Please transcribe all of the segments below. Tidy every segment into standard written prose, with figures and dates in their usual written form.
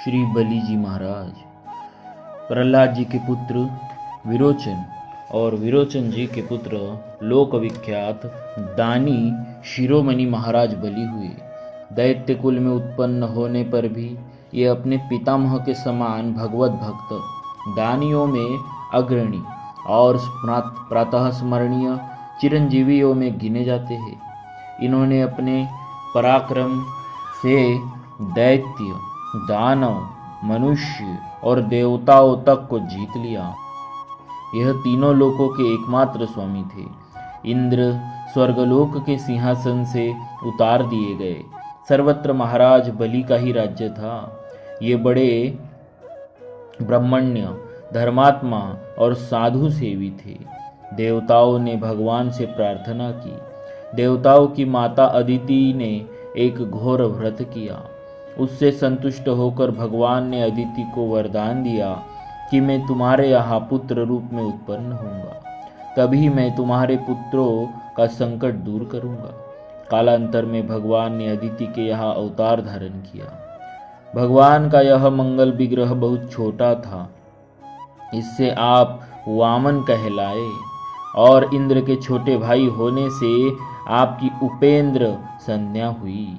श्री बलि जी महाराज प्रहलाद जी के पुत्र विरोचन और विरोचन जी के पुत्र लोक विख्यात दानी शिरोमणि महाराज बलि हुए। दैत्य कुल में उत्पन्न होने पर भी ये अपने पितामह के समान भगवत भक्त दानियों में अग्रणी और प्रातः स्मरणीय चिरंजीवियों में गिने जाते हैं। इन्होंने अपने पराक्रम से दैत्य, दानव, मनुष्य और देवताओं तक को जीत लिया। यह तीनों लोकों के एकमात्र स्वामी थे। इंद्र स्वर्गलोक के सिंहासन से उतार दिए गए। सर्वत्र महाराज बलि का ही राज्य था। ये बड़े ब्रह्मण्य, धर्मात्मा और साधु सेवी थे। देवताओं ने भगवान से प्रार्थना की। देवताओं की माता अदिति ने एक घोर व्रत किया। उससे संतुष्ट होकर भगवान ने अदिति को वरदान दिया कि मैं तुम्हारे यहाँ पुत्र रूप में उत्पन्न होऊंगा, तभी मैं तुम्हारे पुत्रों का संकट दूर करूंगा। कालांतर में भगवान ने अदिति के यहाँ अवतार धारण किया। भगवान का यह मंगल विग्रह बहुत छोटा था, इससे आप वामन कहलाए और इंद्र के छोटे भाई होने से आपकी उपेंद्र संज्ञा हुई।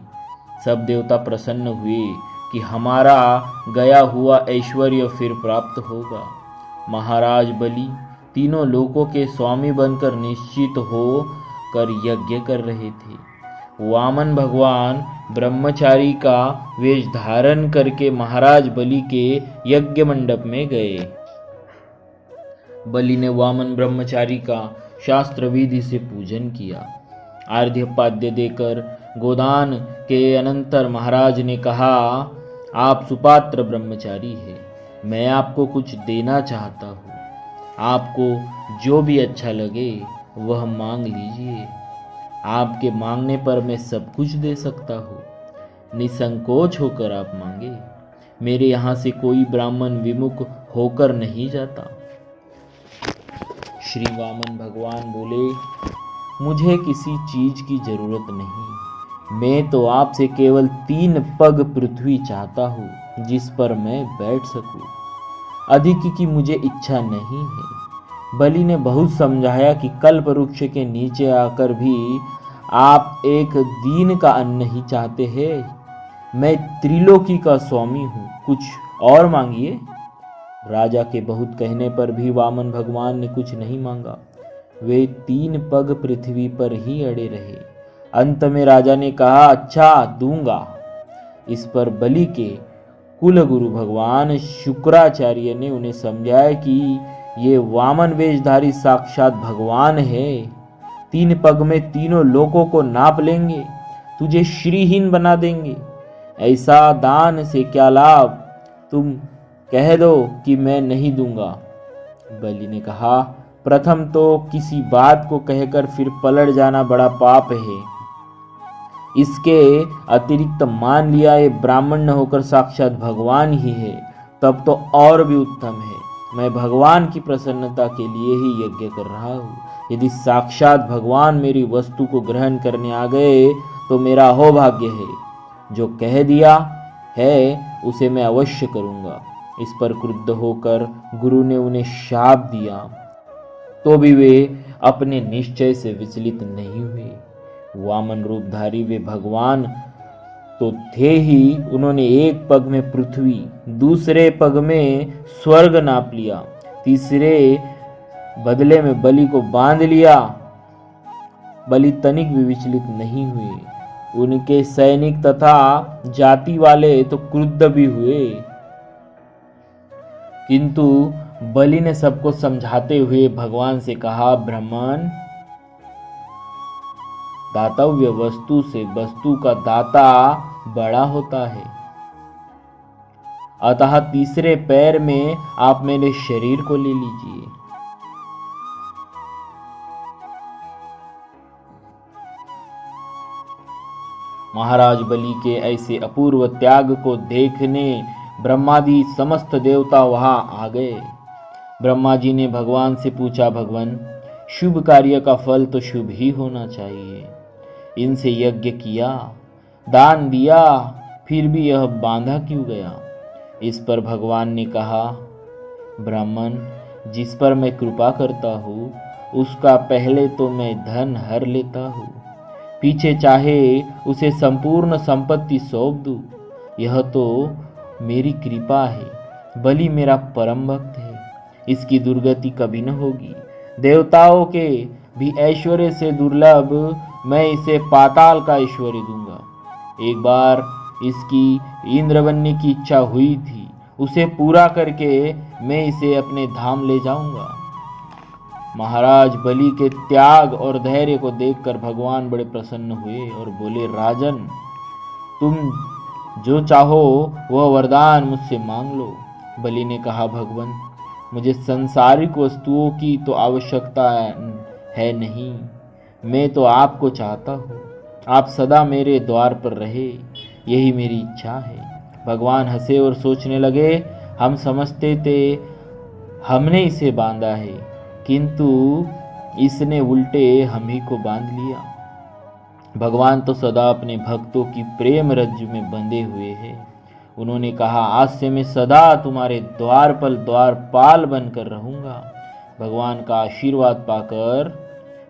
सब देवता प्रसन्न हुए कि हमारा गया हुआ ऐश्वर्य फिर प्राप्त होगा। महाराज बलि तीनों लोकों के स्वामी बनकर निश्चित हो कर यज्ञ कर रहे थे। वामन भगवान ब्रह्मचारी का वेश धारण करके महाराज बलि के यज्ञ मंडप में गए। बलि ने वामन ब्रह्मचारी का शास्त्र विधि से पूजन किया। आर्घ्यपाद्य देकर गोदान के अनंतर महाराज ने कहा, आप सुपात्र ब्रह्मचारी हैं, मैं आपको कुछ देना चाहता हूँ। आपको जो भी अच्छा लगे वह मांग लीजिए। आपके मांगने पर मैं सब कुछ दे सकता हूँ। निसंकोच होकर आप मांगे। मेरे यहाँ से कोई ब्राह्मण विमुख होकर नहीं जाता। श्री वामन भगवान बोले, मुझे किसी चीज की जरूरत नहीं। मैं तो आपसे केवल 3 पग पृथ्वी चाहता हूँ जिस पर मैं बैठ सकूं। अधिक की मुझे इच्छा नहीं है। बलि ने बहुत समझाया कि कल्प वृक्ष के नीचे आकर भी आप एक दिन का अन्न ही चाहते हैं। मैं त्रिलोकी का स्वामी हूँ, कुछ और मांगिए। राजा के बहुत कहने पर भी वामन भगवान ने कुछ नहीं मांगा। वे 3 पग पृथ्वी पर ही अड़े रहे। अंत में राजा ने कहा, अच्छा दूंगा। इस पर बलि के कुल गुरु भगवान शुक्राचार्य ने उन्हें समझाया कि ये वामन वेशधारी साक्षात भगवान है। 3 पग में तीनों लोकों को नाप लेंगे, तुझे श्रीहीन बना देंगे। ऐसा दान से क्या लाभ? तुम कह दो कि मैं नहीं दूंगा। बलि ने कहा, प्रथम तो किसी बात को कहकर फिर पलट जाना बड़ा पाप है। इसके अतिरिक्त मान लिया ये ब्राह्मण न होकर साक्षात भगवान ही है, तब तो और भी उत्तम है। मैं भगवान की प्रसन्नता के लिए ही यज्ञ कर रहा हूँ। यदि साक्षात भगवान मेरी वस्तु को ग्रहण करने आ गए तो मेरा होभाग्य है। जो कह दिया है उसे मैं अवश्य करूँगा। इस पर क्रुद्ध होकर गुरु ने उन्हें शाप दिया, तो भी वे अपने निश्चय से विचलित नहीं हुए। वामन रूपधारी वे भगवान तो थे ही। उन्होंने एक पग में पृथ्वी, दूसरे पग में स्वर्ग नाप लिया, तीसरे बदले में बलि को बांध लिया। बलि तनिक भी विचलित नहीं हुए। उनके सैनिक तथा जाति वाले तो क्रुद्ध भी हुए, किंतु बलि ने सबको समझाते हुए भगवान से कहा, ब्राह्मण, दातव्य वस्तु से वस्तु का दाता बड़ा होता है। अतः तीसरे पैर में आप मेरे शरीर को ले लीजिए। महाराज बलि के ऐसे अपूर्व त्याग को देखने ब्रह्मादि समस्त देवता वहां आ गए। ब्रह्मा जी ने भगवान से पूछा, भगवान, शुभ कार्य का फल तो शुभ ही होना चाहिए। इनसे यज्ञ किया, दान दिया, फिर भी यह बांधा क्यों गया? इस पर भगवान ने कहा, ब्राह्मण, जिस पर मैं कृपा करता हूँ उसका पहले तो मैं धन हर लेता हूँ, पीछे चाहे उसे संपूर्ण संपत्ति सौंप दूँ। यह तो मेरी कृपा है। बलि मेरा परम भक्त है, इसकी दुर्गति कभी न होगी। देवताओं के भी ऐश्वर्य से दुर्लभ मैं इसे पाताल का ऐश्वर्य दूंगा। एक बार इसकी इंद्र बनने की इच्छा हुई थी, उसे पूरा करके मैं इसे अपने धाम ले जाऊंगा। महाराज बलि के त्याग और धैर्य को देखकर भगवान बड़े प्रसन्न हुए और बोले, राजन, तुम जो चाहो वह वरदान मुझसे मांग लो। बलि ने कहा, भगवान, मुझे सांसारिक वस्तुओं की तो आवश्यकता है नहीं, मैं तो आपको चाहता हूँ। आप सदा मेरे द्वार पर रहे, यही मेरी इच्छा है। भगवान हंसे और सोचने लगे, हम समझते थे हमने इसे बांधा है, किंतु इसने उल्टे हम ही को बांध लिया। भगवान तो सदा अपने भक्तों की प्रेम रज्जु में बंधे हुए हैं। उन्होंने कहा, आज से मैं सदा तुम्हारे द्वारपाल बनकर रहूंगा। भगवान का आशीर्वाद पाकर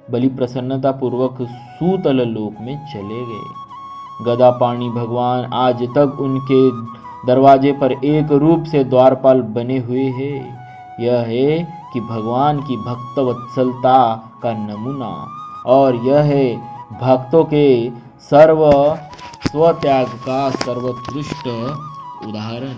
बलि प्रसन्नता पूर्वक सूतल लोक में चले गए। गदा पाणी भगवान आज तक उनके दरवाजे पर एक रूप से द्वारपाल बने हुए हैं। यह है कि भगवान की भक्त वत्सलता का नमूना, और यह है भक्तों के स्वत्याग का सर्वोत्कृष्ट उदाहरण।